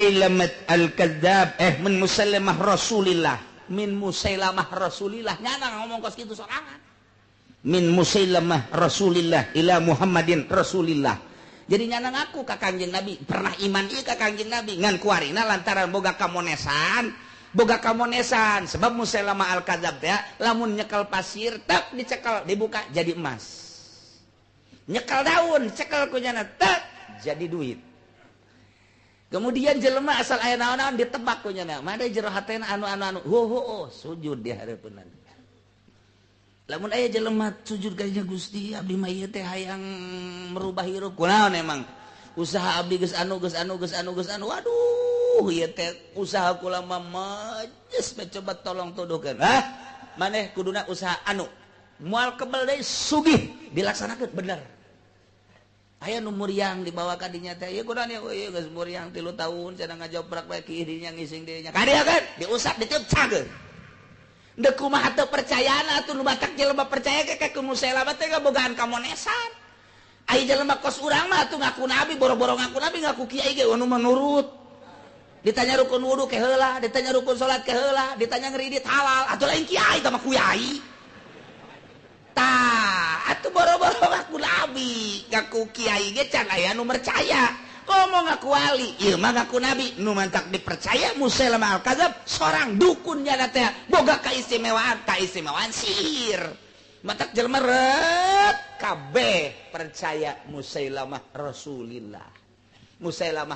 Musailamah al-Kadzab min Musailamah Rasulillah min Musailamah Rasulillah nyana ngomong kos kitu sorangan min Musailamah Rasulillah ila Muhammadin Rasulillah jadi nyana ngaku ka Kangjeng Nabi pernah iman ieu ka Kangjeng Nabi ngan kuarina lantaran boga kamonesan sebab Musailamah al-Kadzab teh lamun nyekel pasir tak dicekel dibuka jadi emas nyekel daun cekel ku nyana tak jadi duit. Kemudian jelema asal aya naon-naon ditebak ku nya made jero hatena anu sujud di hareupeun. Lamun aya jelema sujud ka Gusti abdi mah ieu teh hayang merubah hirup kunaon emang usaha abdi geus anu waduh ieu teh usaha kula mah majes coba tolong tuduhkeun maneh kuduna usaha anu moal kebel deui sugih dilaksanakeun bener. Aya nu muriang dibawa ka dinya teh ieu kunaon ieu geus muriang 3 tahun cenah ngajoprak bae ki dinya ngising dinya kadia kan diusap ditiup cageun deuk kumaha teu percayana atuh nu batak jelema percaya ke ka Musailamah teh bogaan kamonesan aya jelema kos urang mah atuh ngaku nabi boro-boro ngaku nabi ngaku kiai ge anu menurut ditanya rukun wudu ke heula ditanya rukun salat ke heula ditanya ngridit halal atuh lain kiai tah mah kuyai tah atuh boro-boro ngaku nabi ngaku kiai ge can aya nu percaya ngomong ngaku wali ieu mah ngaku nabi nu mantak dipercaya Musailamah al-Kadzab sorang dukun nya teh boga kaistimewaan sihir mantak jelema reut kabeh percaya Musailamah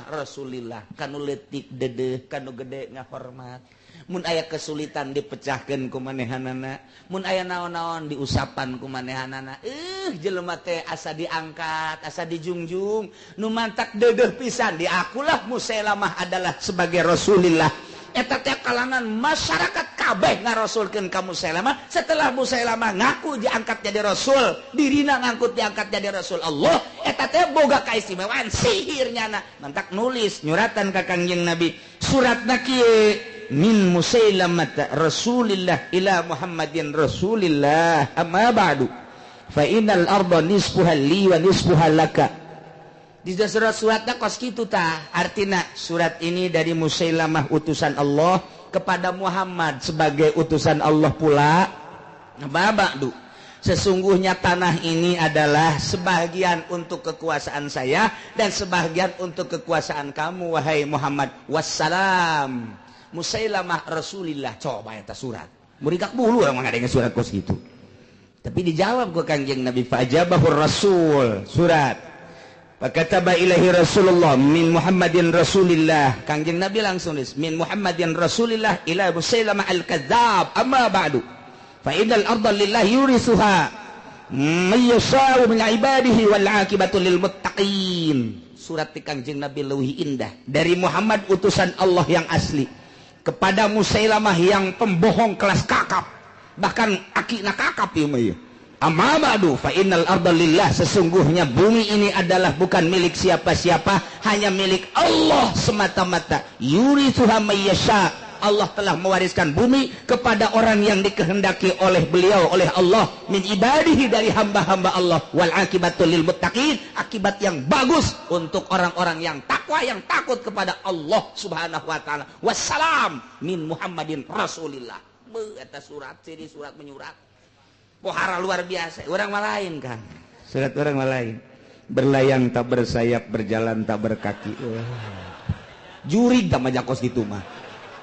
Rasulillah kanu leutik deudeuh kanu gede ngahormat mun aya kesulitan dipecahkeun ku manehanana mun aya naon-naon diusapan ku manehanana jelema teh asa diangkat asa dijunjung nu mantak deudeuh pisan diakulah Musailamah adalah sebagai Rasulillah eta teh kalangan masyarakat kabeh ngarasulkeun ka Musailamah setelah Musailamah ngaku diangkat jadi rasul dirina ngangkut diangkat jadi rasul Allah eta teh boga kaistimewaan sihirnya mantak nulis nyuratan ka Kangjeng Nabi suratna kieu min Musailamah Rasulillah ila Muhammadin Rasulillah amma ba'du fa innal arda nisfuha li wa nisfuha laka di surat-suratna kos kitu tah artina surat ini dari Musailamah utusan Allah kepada Muhammad sebagai utusan Allah pula amma ba'du sesungguhnya tanah ini adalah sebagian untuk kekuasaan saya dan sebagian untuk kekuasaan kamu wahai Muhammad wassalam Musailamah Rasulillah coba eta surat murikak bulu orang ngadenge surat kos gitu tapi dijawab ku Kangjeng Nabi fajabahur rasul surat fakataba ilahi Rasulullah min Muhammadin Rasulillah Kangjeng Nabi langsung tulis min Muhammadin Rasulillah ila Musailamah al-Kadzab amma ba'du fa innal arda lillahi yurisuha may yasha'u min ibadihi wal 'aqibatu lil muttaqin surat ti Kangjeng Nabi leuwih indah dari Muhammad utusan Allah yang asli kepada Musailamah yang pembohong kelas kakap bahkan akina kakap ieu mah amma ba'du fa innal arda lillah sesungguhnya bumi ini adalah bukan milik siapa-siapa hanya milik Allah semata-mata yurithuha may yasha Allah telah mewariskan bumi kepada orang yang dikehendaki oleh beliau oleh Allah min ibadihi dari hamba-hamba Allah wal akibatu lil muttaqin akibat yang bagus untuk orang-orang yang takwa yang takut kepada Allah Subhanahu wa taala wassalam min Muhammadin Rasulillah eta surat ciri surat menyurat pohara luar biasa orang lain kan surat orang lain berlayang tak bersayap berjalan tak berkaki jurig tak majakos gitu mah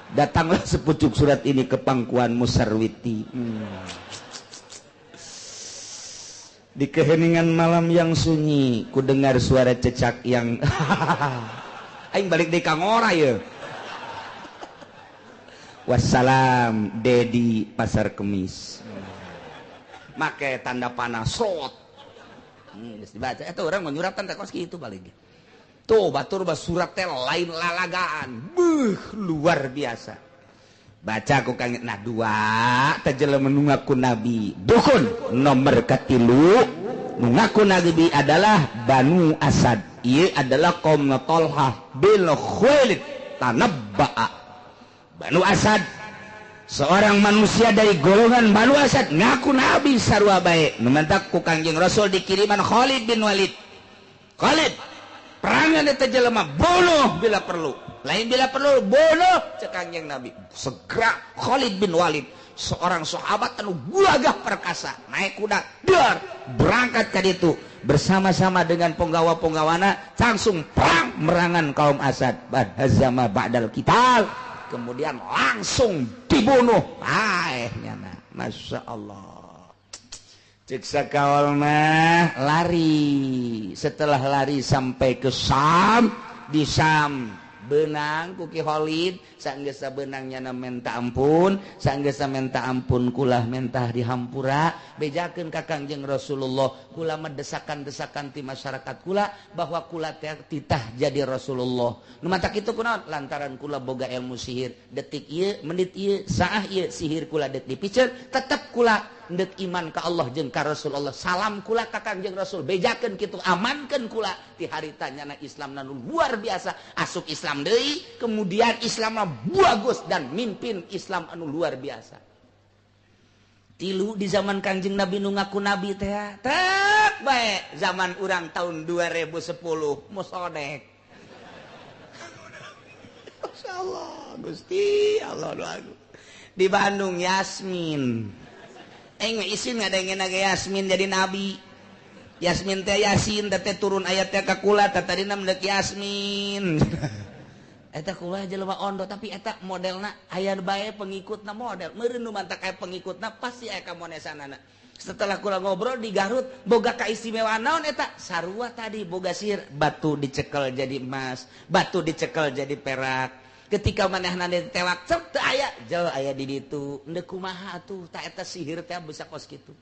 datanglah sepucuk surat ini ke pangkuan Musarwiti di keheningan malam yang sunyi ku dengar suara cecak yang aing balik di kangora ya wassalam Dedi Pasar Kemis make tanda panah slot dibaca itu orang menyuratan tak kos gitu balik tuh batur surat teh lain lalagaan luar biasa baca ku Kang nah dua teh jelema nu ngaku nabi dukun nomor katilu nu ngaku nabi adalah Banu Asad ieu adalah kaum Talhah bin Khuwailid tanabba'a Banu Asad seorang manusia dari golongan Banu Asad ngaku nabi sarua bae nu mantak ku Kangjeng Rasul dikiriman Khalid bin Walid Khalid perangan eta jelema bunuh bila perlu lain bila perlu bunuh cek Kangjeng Nabi. Segera Khalid bin Walid, seorang sahabat anu gagah perkasa, naik kuda dar berangkat ka ditu bersama-sama dengan penggawa-penggawana langsung perang merangan kaum Asad. Hazama ba'dal qital, kemudian langsung dibunuh. Nyana Masya Allah. Cek sakawal mah lari. Setelah lari sampai ke Sam, di Sam benang ku Ki Khalid, saenggeus benangnya menta ampun, saenggeus menta ampun kulah mentah dihampura, bejakeun ka Kangjeng Rasulullah, kula mendesakan-desakan ti masyarakat kula bahwa kula teh titah jadi Rasulullah. Nu mata kitu kunaon? Lantaran kula boga ilmu sihir. Detik ieu, menit ieu, saah ieu sihir kula deuk dipiceur, tetep kula ndek iman ka Allah jeung ka Rasulullah. Salam kula ka Kangjeng Rasul, bejakeun kitu, amankeun kula ti harita nyana Islam nu luar biasa. Asuk Islam deui, kemudian Islam bagus dan mimpin Islam anu luar biasa. Tilu di zaman Kangjeng Nabi nu ngaku nabi teh tek bae zaman urang tahun 2010 musodek. Masyaallah Gusti Allah doaku. Di Bandung Yasmin. Isin ngadengen naga Yasmin jadi nabi. Yasmin teh Yasin teh turun ayat teh ka kula teh tadina mendek Yasmin. Eta kula jelema ondo tapi eta modelna aya bae pengikutna model. Meureun nu mantak aya pengikutna pasti aya kamonesanana. Setelah kula ngobrol di Garut boga kaistimewaan naon eta? Sarua tadi boga sihir, batu dicekel jadi emas, batu dicekel jadi perak. Ketika manehna ditewak cek teu aya, jauh aya di ditu. Endeu kumaha atuh ta eta sihir teh bisa kos kitu.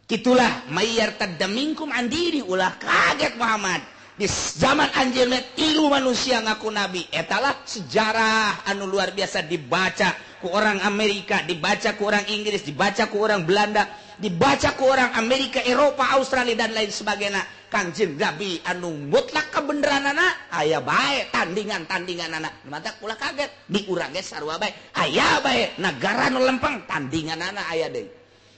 Kitulah mayyar tadamingkum andiri ulah kaget Muhammad. Di zaman anjeun tilu manusia ngaku nabi. Etalah sejarah anu luar biasa dibaca ku orang Amerika, dibaca ku orang Inggris, dibaca ku orang Belanda, dibaca ku orang Amerika, Eropa, Australia dan lain sebagainya. Kangjeng Nabi anu mutlak kebenaranana aya bae tandingan-tandinganana. Mata kula kaget di urang ge sarua bae. Aya bae negara nu lempeng tandinganana aya deui.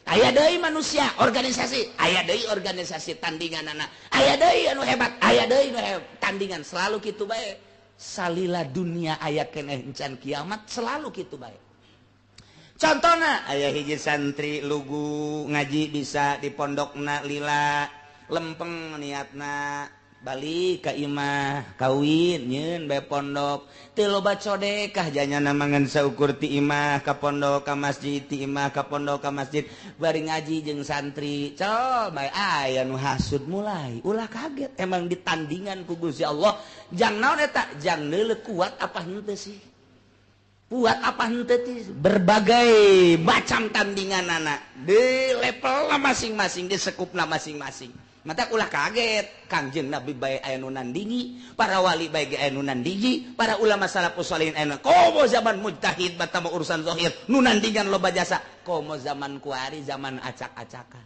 Aya deui manusia organisasi, aya deui organisasi tandinganana. Aya deui anu hebat, aya deui nu tandingan selalu kitu bae. Salila dunia aya keneh encan kiamat selalu kitu bae. Contohna aya hiji santri lugu ngaji bisa di pondokna lila lempeng niatna balik ka imah kawin nyeun bae pondok teu loba codekah janyana mangan saukur ti imah ka pondok ka masjid ti imah ka pondok ka masjid bari ngaji jeung santri col bae aya nu hasud mulai ulah kaget emang ditandingan ku Gusti Allah jang naon eta jang neuleuh kuat apa henteu sih kuat apa henteu sih berbagai macam tandinganana di levelna masing-masing di sekupna masing-masing. Mata ulah kaget Kangjeng Nabi bae aya nu nandingi, para wali bae ge aya nu nandingi, para ulama salafus shalihin aya komo zaman mujtahid batama urusan zahir nu nandingan loba jasa, komo zaman kuari zaman acak-acakan.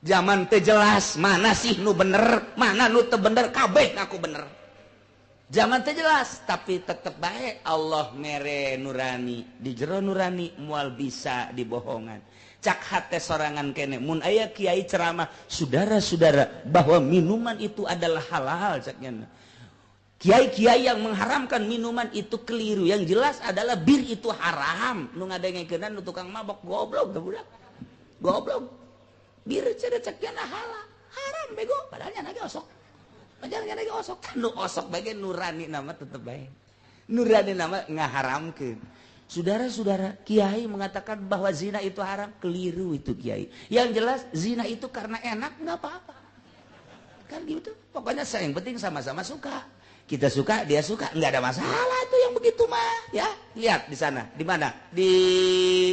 Zaman teu jelas mana sih nu bener, mana nu teu bener kabeh ngaku bener. Zaman teu jelas tapi tetep bae Allah mere nurani, di jero nurani moal bisa dibohongan. Cak hate sorangan kene mun aya kiai ceramah saudara-saudara bahwa minuman itu adalah halal caknya. Kiai-kiai yang mengharamkan minuman itu keliru. Yang jelas adalah bir itu haram. Nu ngadengekeun nu tukang mabok goblok teh budak. Goblok. Bir cenah caknya halal. Haram bego padahal nya ge osok. Padahal nya ge osok. Nu osok bae nurani nama tetep bae. Nurani nama ngaharamkeun. Saudara-saudara, kiai mengatakan bahwa zina itu haram, keliru itu kiai. Yang jelas zina itu karena enak nggak apa-apa. Kan gitu. Pokoknya yang penting sama-sama suka. Kita suka, dia suka, nggak ada masalah itu yang begitu mah. Ya, lihat di sana, di mana? Di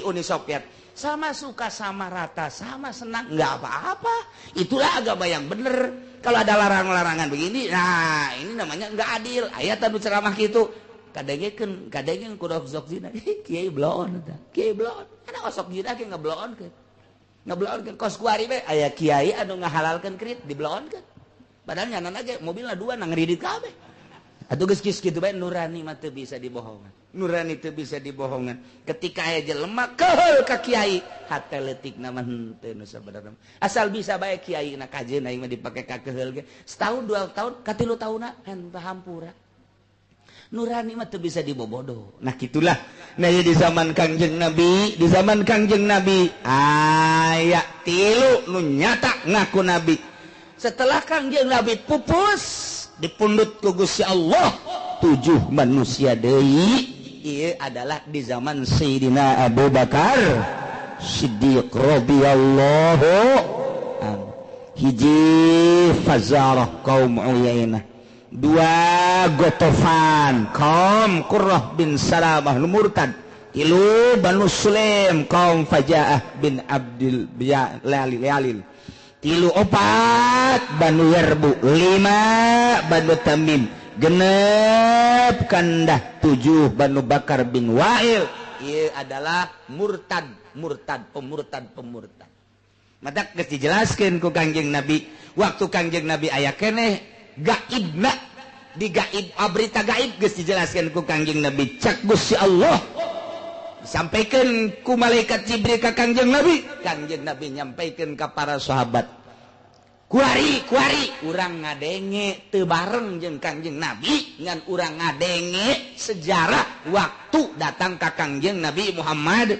Uni Soviet. Sama suka, sama rata, sama senang, nggak apa-apa. Itulah agama yang bener. Kalau ada larangan-larangan begini, nah ini namanya nggak adil. Ayat anu ceramah gitu. Kadang kudu osok zina kiai bloon eta kiai bloon ana osok zina ke ngabloonkeun kos kuari we aya kiai anu ngahalalkeun krit dibloonkeun padahal nyanana ge mobilna dua nang ngridit kabeh atuh geus kitu bae nurani mah teu bisa dibohongan nurani teu bisa dibohongan ketika aya jelema keheul ka kiai hate leutikna mah henteu nu sabenerna asal bisa bae kiaina kajeun aing mah dipake ka keheul ge setahun 2 tahun ka 3 tahunna entah hampura. nurani mah teu bisa dibobodo. Nah gitulah. Nah di zaman Kangjeng Nabi, aya 3 nu nyata ngaku nabi. Setelah Kangjeng Nabi pupus dipundut ku Gusti Allah 7 manusia deui. Ieu adalah di zaman Sayyidina Abu Bakar Siddiq radhiyallahu anhu. Hiji Fazarah kaum Uyainah, 2 Gotofan kaum Qurrah bin Salamah nu murtad, 3 Banu Sulaim kaum Fajaah bin Abdul Yalil, 4 Banu Yarbu, 5 Banu Tamim, 6 kandah 7 Banu Bakar bin Wa'il. Ieu adalah murtad pemurtad. Mata geus dijelaskeun ku Kangjeng Nabi. Waktu Kangjeng Nabi aya keneh gaibna di gaib berita gaib geus dijelaskeun ku Kangjeng Nabi. Cak Gusti Allah disampaikan ku malaikat Jibril ka Kangjeng Nabi. Kangjeng Nabi nyampaikeun ka para sahabat. Kuari urang ngadenge teu bareng jeung Kangjeng Nabi ngan urang ngadenge sejarah waktu datang ka Kangjeng Nabi Muhammad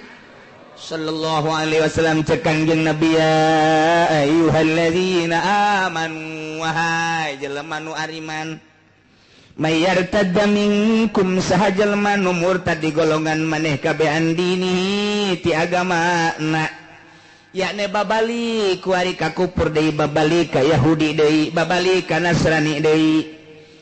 sallallahu alaihi wasallam. Cek Kangjeng Nabi, ya ayyuhalladzina amanu, wahai jelema nu ariman, may yartadda minkum sahajalma nu murtad di golongan maneh kabeh andini ti agamana, yakne babalik kuari ka kufur deui, babalik ka Yahudi deui, babalik ka Nasrani deui.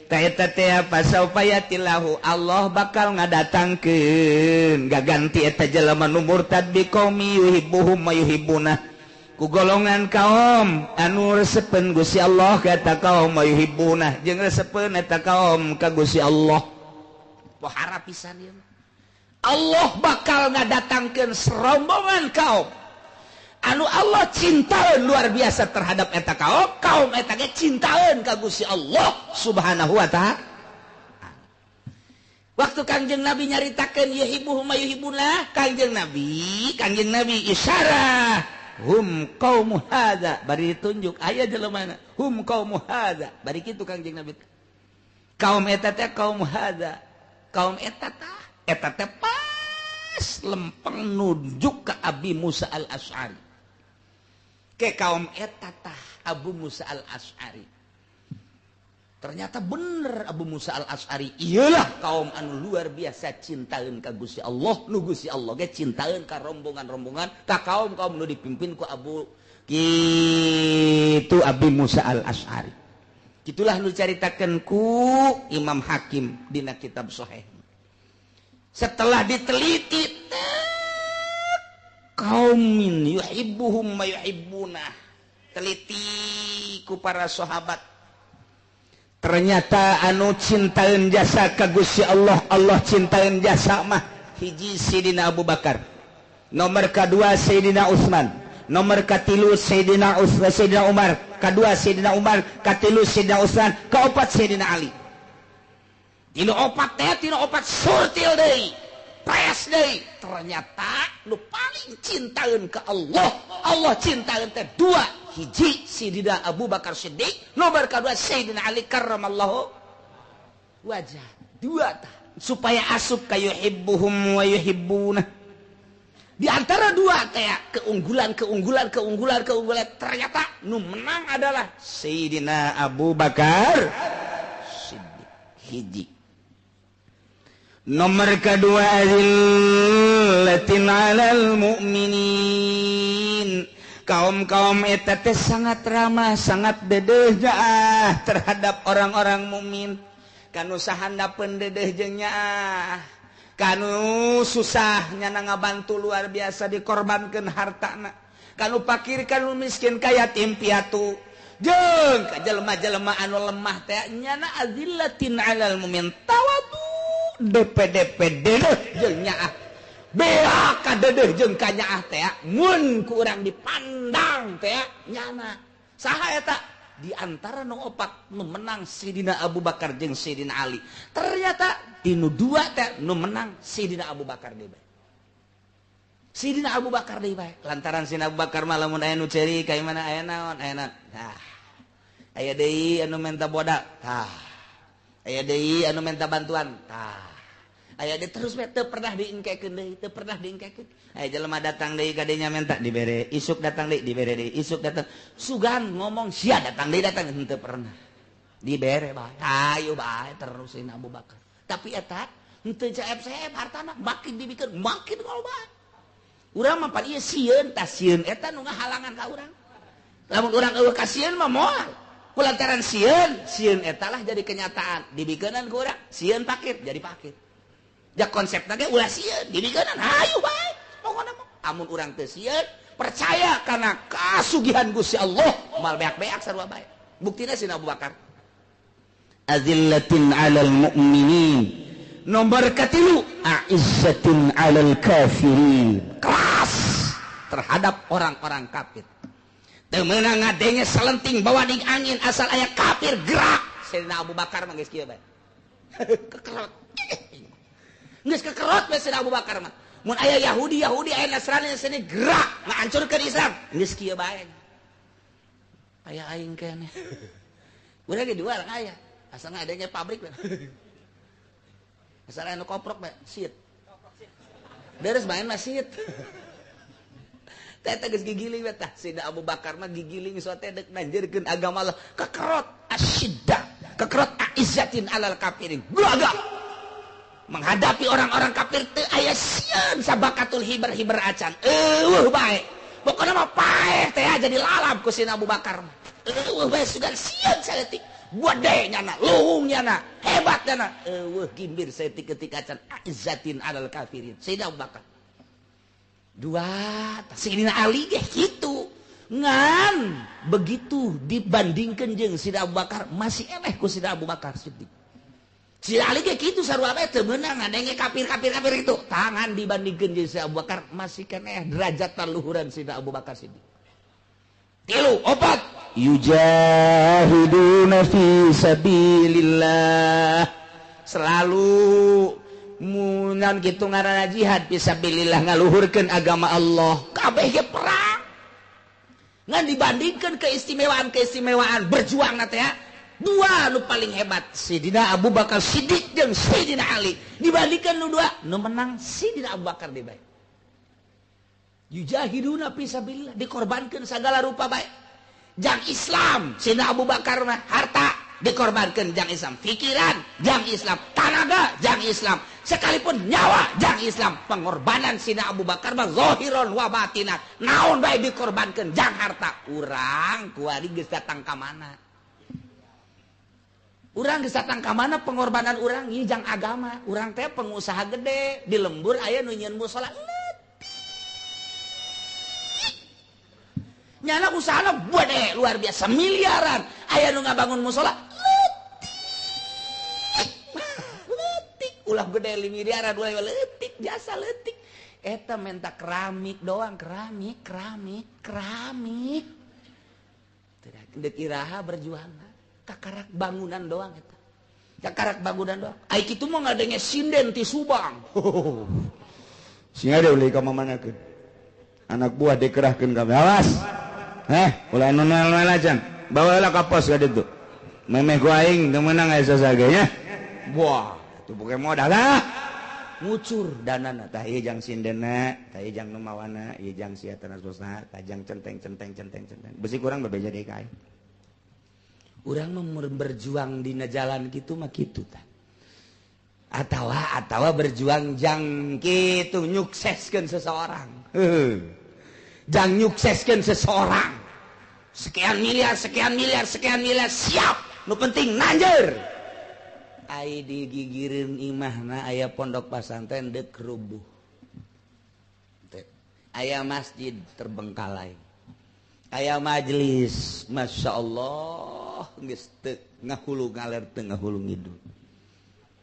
Eta teh apa saupayatillahu, Allah bakal ngadatangkeun gaganti eta jelema nu murtad bi qaumi yuhibbuhum wa yuhibbuna, ku golongan kaum anu resepen Gusti Allah ka eta kaum wa yuhibbuna, jeung resepen eta kaum ka Gusti Allah. Pohara pisan ieu. Allah bakal ngadatangkeun serombongan kaum anu Allah cintaeun luar biasa terhadap eta kaum eta ge cintaeun ka Gusti Allah Subhanahu wa ta'ala. Waktu Kangjeng Nabi nyaritakeun yuhibbuhum wa yuhibbuna, Kangjeng Nabi isyarah hum qaum hadza, bari ditunjuk aya jelemana hum qaum hadza, bari kitu Kangjeng Nabi. Kaum eta teh kaum hadza, kaum eta teh pas lempeng nunjuk ka Abi Musa al-Asy'ari. Ke kaum eta tah Abu Musa al-Asy'ari. Ternyata bener Abu Musa al-Asy'ari iyalah kaum anu luar biasa cintaeun ka Gusti Allah, nu Gusti Allah ge cintaeun ka rombongan-rombongan ka kaum-kaum nu dipimpin ku Abu kitu Abi Musa al-Asy'ari. Itulah nu dicaritakeun ku Imam Hakim dina kitab Sahih. Setelah diteliti kaumin yuhibbuhum wa yuhibbuna, teliti ku para sahabat, ternyata anu cintaeun jasa ka Gusti Allah, Allah cintaeun jasa mah hiji Sayyidina Abu Bakar, nomor kedua Sayyidina Utsman, nomor katilu Sayyidina Umar, kedua Sayyidina Umar, katilu Sayyidina Utsman, kaopat Sayyidina Ali. Tinu opat surtil deui, pes deui. Ternyata nu paling cintaeun ka Allah, Allah cintaeun teh 2, hiji Sayyidina Abu Bakar Siddiq, nomor kedua Sayyidina Ali karramallahu wajah. 2 tah supaya asup ka yuhibbuhum wa yuhibbuna. Di antara 2 teh keunggulan ternyata nu menang adalah Sayyidina Abu Bakar Siddiq hiji. Nomor kedua azillatin 'alal mu'minin, kaum-kaum eta teh sangat ramah, sangat dedeh terhadap orang-orang mukmin. Kanu sahandapeun dedeh jeung nyaah, kanu susah nyana ngabantu luar biasa dikorbankeun hartana, kanu pakir kanu miskin ka yatim piatu jeung ka jelema-jelema anu lemah teh nyana azillatin 'alal mu'min, tawadu DPDP dedeh jeung nyaah, bea ka dedeh jeung ka nyaah teh mun ku urang dipandang teh nyana. Saha eta? Di antara nu opat nu menang Sayyidina Abu Bakar jeung Sayyidina Ali. Ternyata dinu 2 teh nu menang Sayyidina Abu Bakar deui bae. Sayyidina Abu Bakar deui bae. Lantaran Sayyidina Abu Bakar mah lamun aya nu ceri ka mana aya naon? Aya aya deui anu menta bodak. aya deui anu minta bantuan tah aya deui terus teu pernah diengkekeun deui teu pernah diengkekeun aya jelema datang deui ka dinya minta dibere isuk datang deui dibere deui isuk datang sugan ngomong sia datang deui datang teu pernah dibere bae ayo bae terusin Abu Bakar tapi eta henteu caep-caep hartana makin dibikeun makin loba urang mah pan ieu sieun tah sieun eta nu ngahalangan ka urang lamun urang eueuh ka sieun mah moal kulantaran sieun eta lah jadi kenyataan dibikeunan ku urang sieun pakit jadi pakit ja konsepna ge ulah sieun dibikeunan hayu bae pokona mah amun urang teu sieun percaya kana kasugihan Gusti Allah mal beak-beak sarua bae buktina si Abu Bakar azillatin 'alal mu'minin nomor katilu a'izzatin 'alal kafirin kelas terhadap orang-orang kafir teu meunang ngadenge salenting bawa di angin asal aya kafir gerak Sayyidina Abu Bakar mah geus kieu bae kekerot geus kekerot bae Sayyidina Abu Bakar mah mun aya Yahudi aya Nasrani sini gerak ngahancurkeun Islam geus kieu bae aya aing keneh urang ge jual aya asal ngadenge pabrik bae asal aya nu koprok bae siet beres main mah siet teh geus gigiling we tah Sayyidina Abu Bakar mah gigiling sote deuk nanjeurkeun agama Allah kekerot asyiddah kekerot aizzatin 'alal kafirin gagah menghadapi orang-orang kafir teu aya sieun sabakatul hibar acan eueuh bae pokona mah paeh teh jadi lalap ku Sayyidina Abu Bakar mah eueuh bae sugan sieun saleutik gede nyana luhung nyana hebat nyana eueuh gimbir saeutik ketika acan aizzatin 'alal kafirin Sayyidina Abu Bakar dua Sayyidina Ali ge kitu ngan begitu dibandingkeun jeung Sayyidina Abu Bakar masih eleh ku Sayyidina Abu Bakar Siddiq Sayyidina Ali ge kitu sarua bae teu meunang ngadenge kafir itu tangan dibandingkeun jeung Sayyidina Abu Bakar masih keneh derajat luhuran Sayyidina Abu Bakar Siddiq tilu opat yujahiduna fi sabilillah selalu munan kitu ngaranna jihad fisabilillah ngaluhurkeun agama Allah kabeh ge perang ngan dibandingkeun keistimewaan berjuang na teh dua nu paling hebat Sayyidina Abu Bakar Siddiq jeung Sayyidina Ali dibandingkeun nu dua nu menang Sayyidina Abu Bakar deui bae yujahiduna fisabilillah dikorbankeun sagala rupa bae jang Islam Sayyidina Abu Bakar mah harta dikorbankan jang Islam pikiran jang Islam tenaga jang Islam sekalipun nyawa jang Islam pengorbanan Sayyidina Abu Bakar mah zahiron wa batinan naon bae dikorbankan jang harta urang kuari geus datang ka mana urang geus datang ka mana pengorbanan urang ieu jang agama urang teh pengusaha gede di lembur aya nu nyieun musala nyana usahana gede luar biasa miliaran aya nu ngabangun musala ulah gede miliaran ulah leutik jasa leutik eta menta keramik doang keramik deuk iraha berjuang kakarak bangunan doang eta kakarak bangunan doang ai kitu mah ngadenge sinden ti Subang singa deui ulah ka mamanakeun anak buah dikerahkeun ka awas ulah nonel ajan bawalah ka pos ka ditu memeh ku aing teu meunang aya sasagenya wah tuh pokoknya modal lah ngucur danana tah ieu jang sindena tah ieu jang nu mawana ieu jang sia tanasosna tah jang centeng besi kurang bebeja deui ka aing urang mah berjuang dina jalan kitu mah kitu tah atawa berjuang jang kitu nyukseskeun seseorang jang nyukseskeun seseorang sekian miliar siap nu penting nanjeur ai digigireun imahna aya pondok pesantren deuk rubuh aya masjid terbengkalai aya majelis masyaallah geus teu ngahulu ngaler teu ngahulu ngidul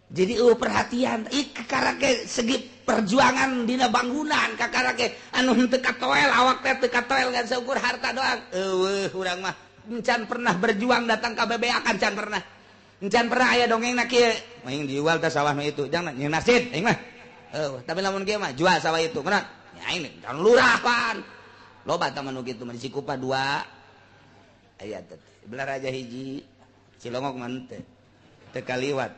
jadi perhatian kakarake segi perjuangan dina bangunan kakarake anu henteu katoel awak teh teu katoel ngan seukur harta doang eueuh urang mah encan pernah berjuang datang ka BBA kan can pernah encan pernah aya dongengna kieu aing dijual teh sawah nu itu jangan nyeun nasid aing mah tapi lamun kieu mah jual sawah itu kenapa ya aing can lurah pan loba tah nu kitu mah di Cikupa 2 aya teh Belar Raja hiji Cilongok mah teu tekaliwat